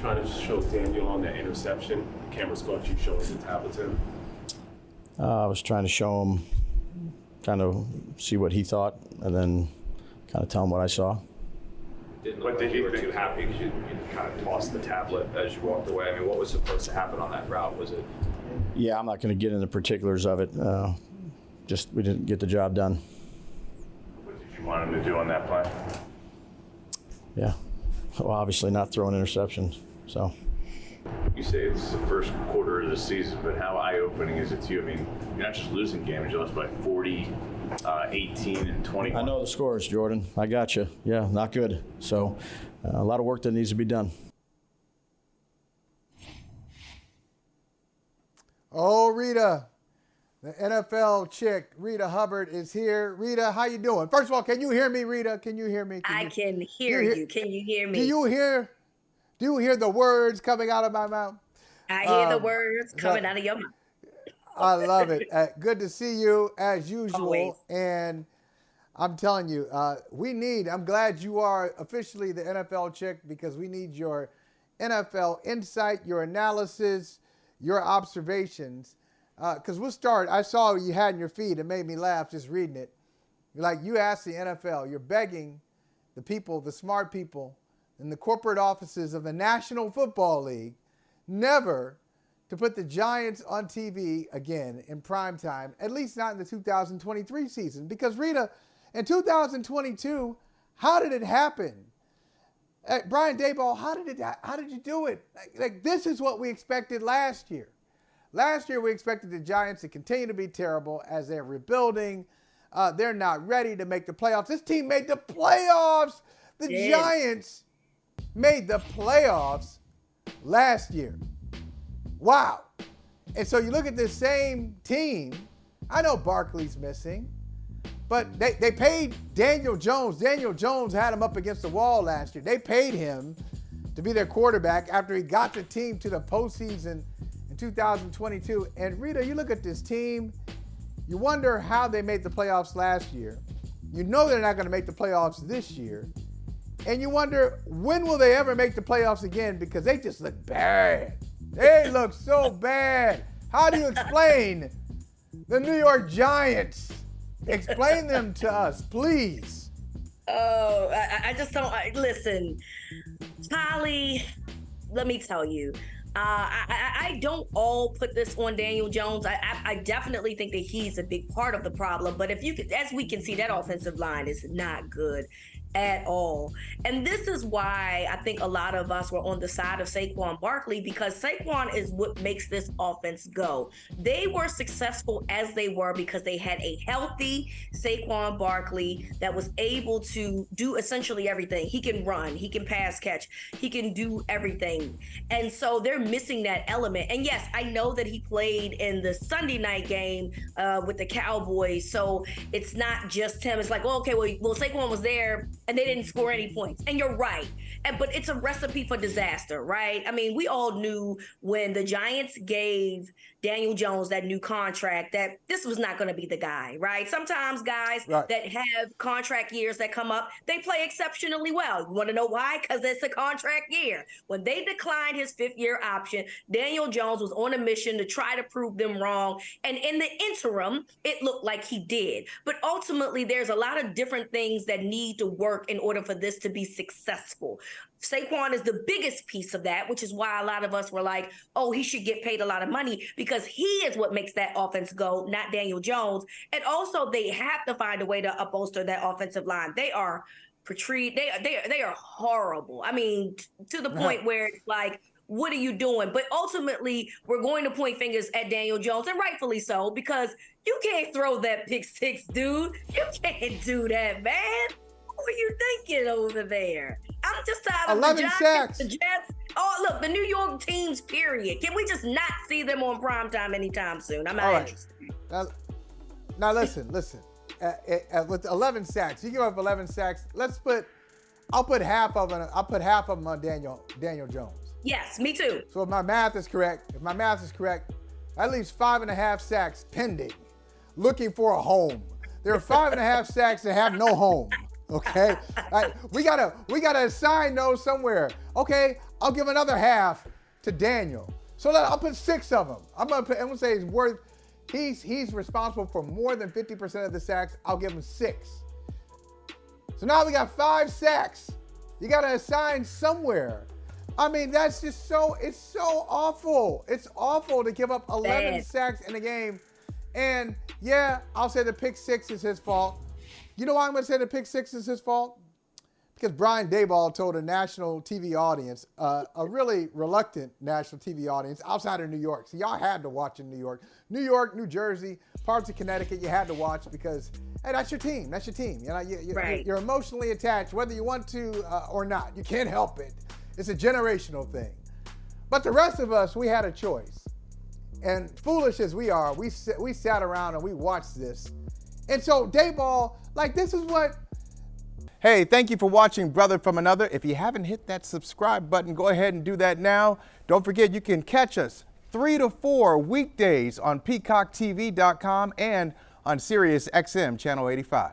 trying to show Daniel on that interception? The cameras caught you showing the tablet to him. I was trying to show him, kind of see what he thought, and then kind of tell him what I saw. Didn't look like you were too happy because you kind of tossed the tablet as you walked away. I mean, what was supposed to happen on that route? Was it? Yeah, I'm not going to get into particulars of it. Just we didn't get the job done. What did you want him to do on that play? Yeah, well, obviously not throwing interceptions. So. You say it's the first quarter of the season, but how eye-opening is it to you? I mean, you're not just losing games, you lost by 40, 18, and 21. I know the scores, Jordan. I got you. Yeah, not good. So a lot of work that needs to be done. Oh, Reeta, the NFL chick, Reeta Hubbard, is here. Reeta, how you doing? First of all, can you hear me, Reeta? Can you hear me? I can hear you. Can you hear me? Do you hear the words coming out of my mouth? I hear the words coming out of your mouth. I love it. Good to see you as usual. Always. And I'm telling you, I'm glad you are officially the NFL chick because we need your NFL insight, your analysis, your observations. Because we'll start. I saw what you had in your feed. It made me laugh just reading it. Like you asked the NFL, you're begging the people, the smart people, in the corporate offices of the National Football League never to put the Giants on TV again in prime time, at least not in the 2023 season. Because, Reeta, in 2022, how did it happen? Brian Daboll, how did you do it? Like this is what we expected last year. Last year, we expected the Giants to continue to be terrible as they're rebuilding. They're not ready to make the playoffs. This team made the playoffs. The Giants made the playoffs last year. Wow. And so you look at this same team. I know Barkley's missing, but they paid Daniel Jones. Daniel Jones had him up against the wall last year. They paid him to be their quarterback after he got the team to the postseason in 2022. And Reeta, you look at this team, you wonder how they made the playoffs last year. You know they're not going to make the playoffs this year. And you wonder, when will they ever make the playoffs again? Because they just look bad. They look so bad. How do you explain the New York Giants? Explain them to us, please. Oh, I just don't. Listen, Holley, let me tell you. I don't all put this on Daniel Jones. I definitely think that he's a big part of the problem. But if you could, as we can see, that offensive line is not good at all. And this is why I think a lot of us were on the side of Saquon Barkley, because Saquon is what makes this offense go. They were successful as they were because they had a healthy Saquon Barkley that was able to do essentially everything. He can run, he can pass catch, he can do everything. And so they're missing that element. And yes, I know that he played in the Sunday night game with the Cowboys. So it's not just him. It's like, well, okay, well, Saquon was there and they didn't score any points. And you're right. But it's a recipe for disaster, right? I mean, we all knew when the Giants gave Daniel Jones that new contract that this was not going to be the guy, right? Sometimes guys that have contract years that come up, they play exceptionally well. You want to know why? Because it's a contract year. When they declined his fifth-year option, Daniel Jones was on a mission to try to prove them wrong. And in the interim, it looked like he did. But ultimately, there's a lot of different things that need to work in order for this to be successful. Saquon is the biggest piece of that, which is why a lot of us were like, oh, he should get paid a lot of money because he is what makes that offense go, not Daniel Jones. And also they have to find a way to upholster that offensive line. They are they are horrible. I mean, to the point where it's like, what are you doing? But ultimately, we're going to point fingers at Daniel Jones, and rightfully so, because you can't throw that pick six, dude. You can't do that, man. What are you thinking over there? I'm just tired of 11 the sacks. The Jets. Oh, look, the New York teams, period. Can we just not see them on primetime anytime soon? I'm not interested. Now listen. With 11 sacks, you give up 11 sacks. I'll put half of them on Daniel Jones. Yes, me too. So if my math is correct, that leaves 5.5 sacks pending, looking for a home. There are 5.5 sacks that have no home. Okay, we gotta assign those somewhere. Okay, I'll give another half to Daniel. So I'll put 6 of them. I'm gonna say he's worth. He's responsible for more than 50% of the sacks. I'll give him 6. So now we got 5 sacks. You gotta assign somewhere. I mean, that's just it's so awful. It's awful to give up 11 sacks in a game. And yeah, I'll say the pick 6 is his fault. You know why I'm going to say the pick 6 is his fault? Because Brian Daboll told a national TV audience, a really reluctant national TV audience outside of New York. So y'all had to watch in New York. New York, New Jersey, parts of Connecticut, you had to watch because, hey, that's your team. That's your team. You know, you're emotionally attached, whether you want to or not. You can't help it. It's a generational thing. But the rest of us, we had a choice. And foolish as we are, we sat around and we watched this. And so Daboll, like, this is what. Hey, thank you for watching Brother from Another. If you haven't hit that subscribe button, go ahead and do that now. Don't forget, you can catch us 3 to 4 weekdays on PeacockTV.com and on Sirius XM Channel 85.